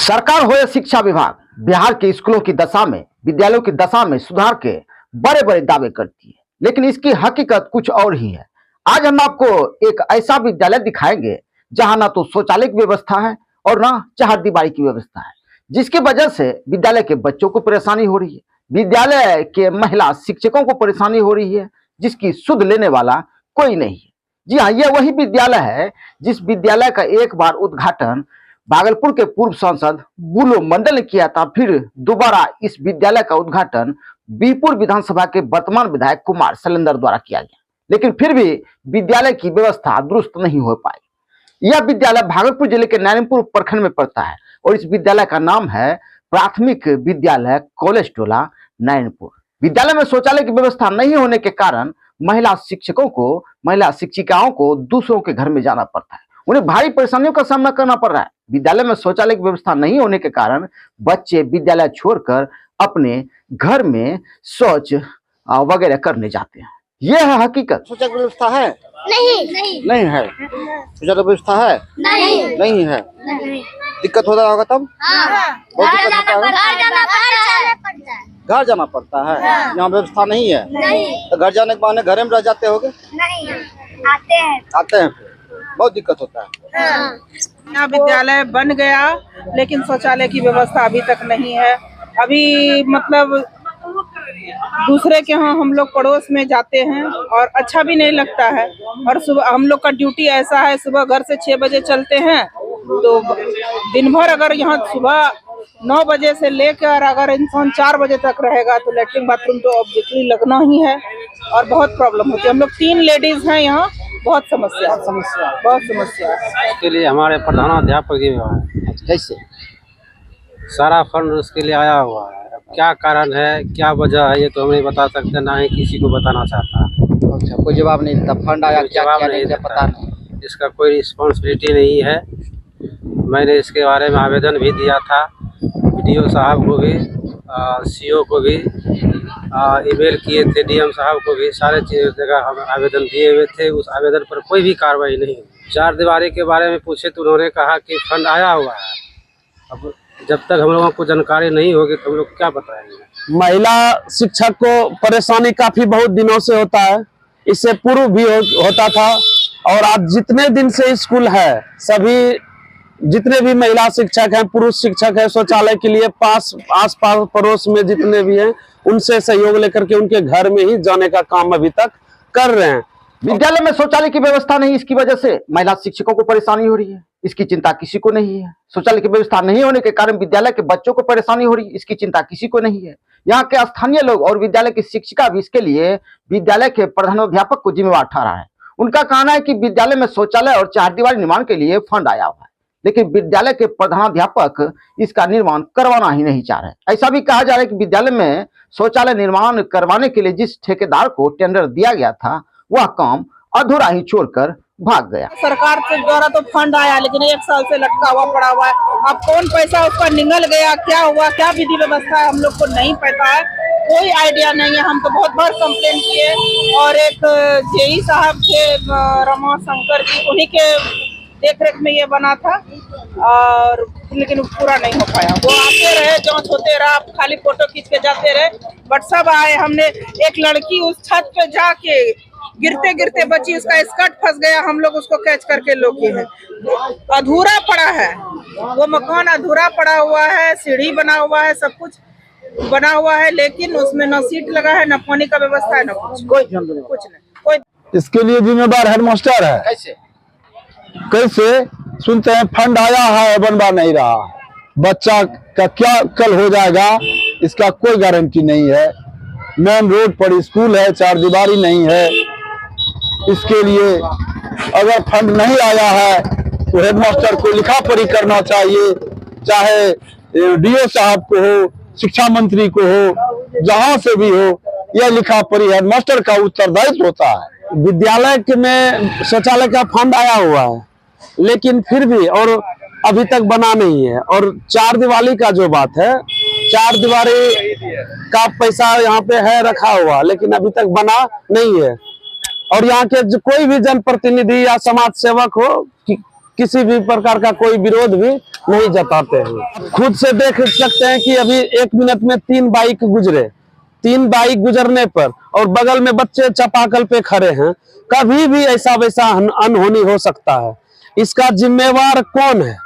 सरकार हो या शिक्षा विभाग, बिहार के स्कूलों की दशा में, विद्यालयों की दशा में सुधार के बड़े बड़े दावे करती है, लेकिन इसकी हकीकत कुछ और ही है। आज हम आपको एक ऐसा विद्यालय दिखाएंगे जहां ना तो शौचालय की व्यवस्था है और ना चारदीवारी की व्यवस्था है, जिसकी वजह से विद्यालय के बच्चों को परेशानी हो रही है, विद्यालय के महिला शिक्षकों को परेशानी हो रही है, जिसकी सुध लेने वाला कोई नहीं है। जी हाँ, यह वही विद्यालय है जिस विद्यालय का एक बार उद्घाटन भागलपुर के पूर्व सांसद बुलो मंडल ने किया था। फिर दोबारा इस विद्यालय का उद्घाटन बीरपुर विधानसभा के वर्तमान विधायक कुमार शैलेंद्र द्वारा किया गया, लेकिन फिर भी विद्यालय की व्यवस्था दुरुस्त नहीं हो पाई। यह विद्यालय भागलपुर जिले के नारायणपुर प्रखंड में पड़ता है और इस विद्यालय का नाम है प्राथमिक विद्यालय कॉलेज टोला नारायणपुर। विद्यालय में शौचालय की व्यवस्था नहीं होने के कारण महिला शिक्षकों को, महिला शिक्षिकाओं को दूसरों के घर में जाना पड़ता है, उन्हें भारी परेशानियों का सामना करना पड़ रहा है। विद्यालय में शौचालय की व्यवस्था नहीं होने के कारण बच्चे विद्यालय छोड़कर अपने घर में शौच वगैरह करने जाते हैं। यह है हकीकत। शौचालय की व्यवस्था है? नहीं है। शौचालय की व्यवस्था है? नहीं है। दिक्कत होता होगा तब? बहुत दिक्कत होता है। घर जाना पड़ता है। यहाँ व्यवस्था नहीं है। तो घर जाने के बहाने घर में रह जाते होगे? आते हैं फिर बहुत दिक्कत होता है। यहाँ विद्यालय बन गया लेकिन शौचालय की व्यवस्था अभी तक नहीं है। अभी मतलब दूसरे के यहाँ हम लोग पड़ोस में जाते हैं और अच्छा भी नहीं लगता है। और सुबह हम लोग का ड्यूटी ऐसा है, सुबह घर से 6 बजे चलते हैं तो दिन भर अगर यहाँ सुबह 9 बजे से लेकर अगर इंसान 4 बजे तक रहेगा तो लेटरिन बाथरूम तो ऑब्वियसली लगना ही है और बहुत प्रॉब्लम होती है। हम लोग 3 लेडीज हैं यहाँ, बहुत समस्या इसके लिए हमारे प्रधानाध्यापक जी कैसे? सारा फंड उसके लिए आया हुआ है। अब क्या कारण है, क्या वजह है, ये तो हम नहीं बता सकते, ना ही किसी को बताना चाहता। अच्छा, कोई जवाब नहीं देता। फंड आया क्या जवाब नहीं देता, पता नहीं। इसका कोई रिस्पॉन्सिबिलिटी नहीं है। मैंने इसके बारे में आवेदन भी दिया था, बीडीओ साहब को भी, सीओ को भी, ईमेल किए थे, डीएम साहब को भी, सारे जगह हम आवेदन दिए हुए थे। उस आवेदन पर कोई भी कार्रवाई नहीं। चारदीवारी के बारे में पूछे तो उन्होंने कहा कि फंड आया हुआ है। अब जब तक हम लोगों को जानकारी नहीं होगी तो हम लोग क्या बताएंगे। महिला शिक्षक को परेशानी काफी बहुत दिनों से होता है, इससे पूर्व भी होता था। और आज जितने दिन से स्कूल है, सभी जितने भी महिला शिक्षक हैं, पुरुष शिक्षक है, शौचालय के लिए आस पास पड़ोस में जितने भी हैं उनसे सहयोग लेकर के उनके घर में ही जाने का काम अभी तक कर रहे हैं। विद्यालय में शौचालय की व्यवस्था नहीं, इसकी वजह से महिला शिक्षकों को परेशानी हो रही है, इसकी चिंता किसी को नहीं है। शौचालय की व्यवस्था नहीं होने के कारण विद्यालय के बच्चों को परेशानी हो रही है, इसकी चिंता किसी को नहीं है। यहाँ के स्थानीय लोग और विद्यालय की शिक्षिका भी इसके लिए विद्यालय के प्रधानाध्यापक को जिम्मेवार ठहरा है। उनका कहना है कि विद्यालय में शौचालय और चारदीवारी निर्माण के लिए फंड आया हुआ है, लेकिन विद्यालय के प्रधानाध्यापक इसका निर्माण करवाना ही नहीं चाह रहे। ऐसा भी कहा जा रहा है कि विद्यालय में शौचालय निर्माण करवाने के लिए जिस ठेकेदार को टेंडर दिया गया था वह काम अधूरा ही छोड़कर भाग गया। सरकार के द्वारा तो फंड आया लेकिन 1 साल से लटका हुआ पड़ा हुआ है। अब कौन पैसा उसका निगल गया, क्या हुआ, क्या विधि व्यवस्था है, हम लोग को नहीं पता है, कोई आइडिया नहीं है। हम तो बहुत बार कंप्लेन किए और एक जेई साहब थे रमा शंकर जी, उन्हीं के देखरेख में ये बना था और लेकिन पूरा नहीं हो पाया। वो आते रहे, जांच होते रहा, खाली फोटो खींच के जाते रहे। बट सब आए, हमने एक लड़की उस छत पे जाके गिरते गिरते बची, उसका स्कर्ट फंस गया, हम लोग उसको कैच करके लोगे हैं। अधूरा पड़ा है वो मकान, अधूरा पड़ा हुआ है, सीढ़ी बना हुआ है, सब कुछ बना हुआ है, लेकिन उसमें न सीट लगा है, न पानी का व्यवस्था है, न कुछ नहीं। इसके लिए जिम्मेदार हेडमास्टर है। कैसे सुनते हैं फंड आया है, बनवा नहीं रहा। बच्चा का क्या कल हो जाएगा इसका कोई गारंटी नहीं है। मेन रोड पर स्कूल है, चारदीवारी नहीं है। इसके लिए अगर फंड नहीं आया है तो हेडमास्टर को लिखा पढ़ी करना चाहिए, चाहे डीओ साहब को हो, शिक्षा मंत्री को हो, जहां से भी हो, यह लिखा पढ़ी हेडमास्टर का उत्तरदायित्व होता है। विद्यालय में शौचालय का फंड आया हुआ है लेकिन फिर भी और अभी तक बना नहीं है। और चारदीवारी का जो बात है, चारदीवारी का पैसा यहाँ पे है रखा हुआ, लेकिन अभी तक बना नहीं है। और यहाँ के कोई भी जनप्रतिनिधि या समाज सेवक हो किसी भी प्रकार का कोई विरोध भी नहीं जताते हैं। खुद से देख सकते हैं कि अभी 1 मिनट में 3 बाइक गुजरे, 3 बाइक गुजरने पर और बगल में बच्चे चापाकल पे खड़े हैं, कभी भी ऐसा वैसा अनहोनी हो सकता है। इसका जिम्मेवार कौन है?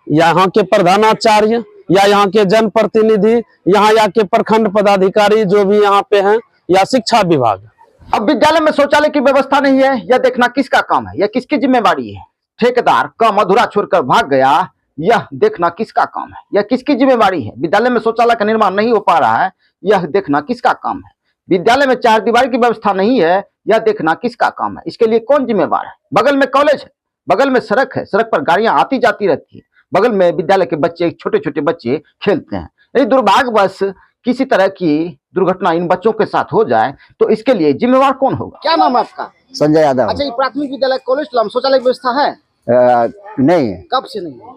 यहाँ के प्रधानाचार्य या यहाँ के जनप्रतिनिधि, यहाँ के प्रखंड पदाधिकारी जो भी यहाँ पे हैं, या शिक्षा विभाग? अब विद्यालय में शौचालय की व्यवस्था नहीं है, यह देखना किसका काम है, यह किसकी जिम्मेवारी है? ठेकेदार काम अधूरा छोड़कर भाग गया, यह देखना किसका काम है, यह किसकी जिम्मेवारी है? विद्यालय में शौचालय का निर्माण नहीं हो पा रहा है, यह देखना किसका काम है? विद्यालय में 4 दीवारी की व्यवस्था नहीं है, यह देखना किसका काम है? इसके लिए कौन जिम्मेवार है? बगल में कॉलेज है, बगल में सड़क है, सड़क पर गाड़ियां आती जाती रहती है, बगल में विद्यालय के बच्चे, छोटे छोटे बच्चे खेलते हैं। यदि दुर्भाग्यवश किसी तरह की दुर्घटना इन बच्चों के साथ हो जाए तो इसके लिए जिम्मेवार कौन होगा? क्या नाम है आपका? संजय यादव। अच्छा, ये प्राथमिक विद्यालय कॉलेज में शौचालय की व्यवस्था है? नहीं है, कब से नहीं है?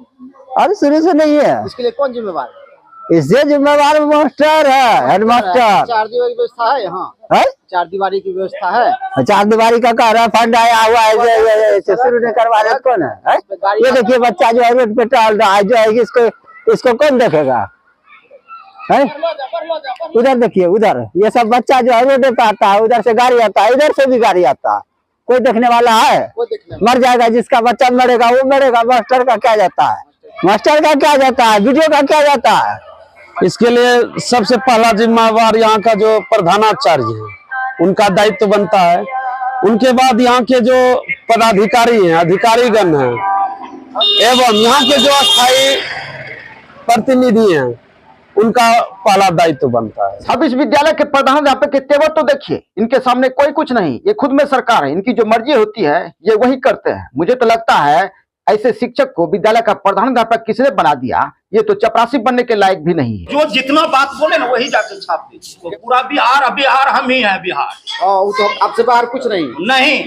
अरे शुरू से नहीं है। इसके लिए कौन जिम्मेवार है? इससे जिम्मेवार मास्टर है, हेडमास्टर। 4 दीवारी की व्यवस्था है यहाँ? है 4 दीवारी की व्यवस्था है? 4 दीवारी का कह रहा फंड आया हुआ है, शुरू नहीं करवा रहे कौन है? ये देखिए बच्चा जो है रोड पे टहल रहा है, जो है इसको कौन देखेगा? है उधर देखिए, उधर ये सब बच्चा जो है रोड पे आता है, उधर से गाड़ी आता है, इधर से भी गाड़ी आता है, कोई देखने वाला है? मर जाएगा, जिसका बच्चा मरेगा वो मरेगा। मास्टर का क्या जाता है? मास्टर का क्या जाता है? वीडियो का क्या जाता है? इसके लिए सबसे पहला जिम्मेवार यहाँ का जो प्रधानाचार्य है, उनका दायित्व बनता है। उनके बाद यहाँ के जो पदाधिकारी हैं, अधिकारीगण हैं, एवं यहाँ के जो अस्थायी प्रतिनिधि हैं, उनका पहला दायित्व बनता है। अब इस विद्यालय के प्रधानाध्यापक के तेवर तो देखिए, इनके सामने कोई कुछ नहीं, ये खुद में सरकार है, इनकी जो मर्जी होती है ये वही करते हैं। मुझे तो लगता है ऐसे शिक्षक को विद्यालय का प्रधानाध्यापक किसने बना दिया, ये तो चपरासी बनने के लायक भी नहीं है। जो जितना बात बोले ना वही जाके छाप दे। पूरा बिहार हम ही हैं, बिहार। वो तो आपसे बाहर कुछ नहीं।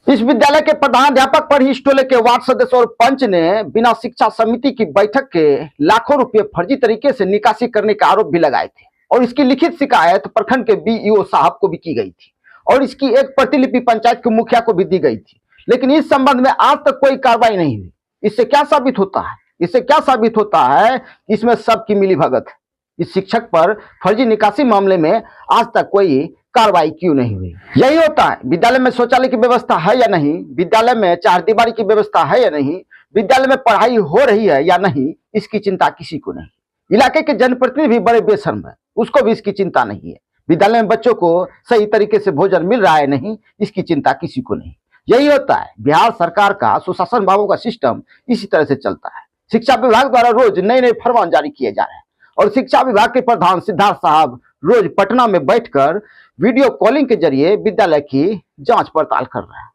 इस विद्यालय के प्रधानाध्यापक पर ही इस टोले के वार्ड सदस्य और पंच ने बिना शिक्षा समिति की बैठक के लाखों रुपए फर्जी तरीके से निकासी करने का आरोप भी लगाए थे और इसकी लिखित शिकायत प्रखंड के बीईओ साहब को भी की गई थी और इसकी एक प्रतिलिपि पंचायत के मुखिया को भी दी गई थी, लेकिन इस संबंध में आज तक कोई कार्रवाई नहीं हुई। इससे क्या साबित होता है? इससे क्या साबित होता है? इसमें सबकी मिलीभगत है। इस शिक्षक पर फर्जी निकासी मामले में आज तक कोई कार्रवाई क्यों नहीं हुई? यही होता है। विद्यालय में शौचालय की व्यवस्था है या नहीं, विद्यालय में 4 दीवारी की व्यवस्था है या नहीं, विद्यालय में पढ़ाई हो रही है या नहीं, इसकी चिंता किसी को नहीं। इलाके के जनप्रतिनिधि भी बड़े बेशर्म है, उसको भी इसकी चिंता नहीं है। विद्यालय में बच्चों को सही तरीके से भोजन मिल रहा है नहीं, इसकी चिंता किसी को नहीं। यही होता है। बिहार सरकार का सुशासन भावों का सिस्टम इसी तरह से चलता है। शिक्षा विभाग द्वारा रोज नए नए फरमान जारी किए जा रहे हैं और शिक्षा विभाग के प्रधान सिद्धार्थ साहब रोज पटना में बैठकर वीडियो कॉलिंग के जरिए विद्यालय की जांच पड़ताल कर रहे हैं।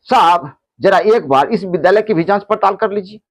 साहब जरा एक बार इस विद्यालय की भी जांच पड़ताल कर लीजिए।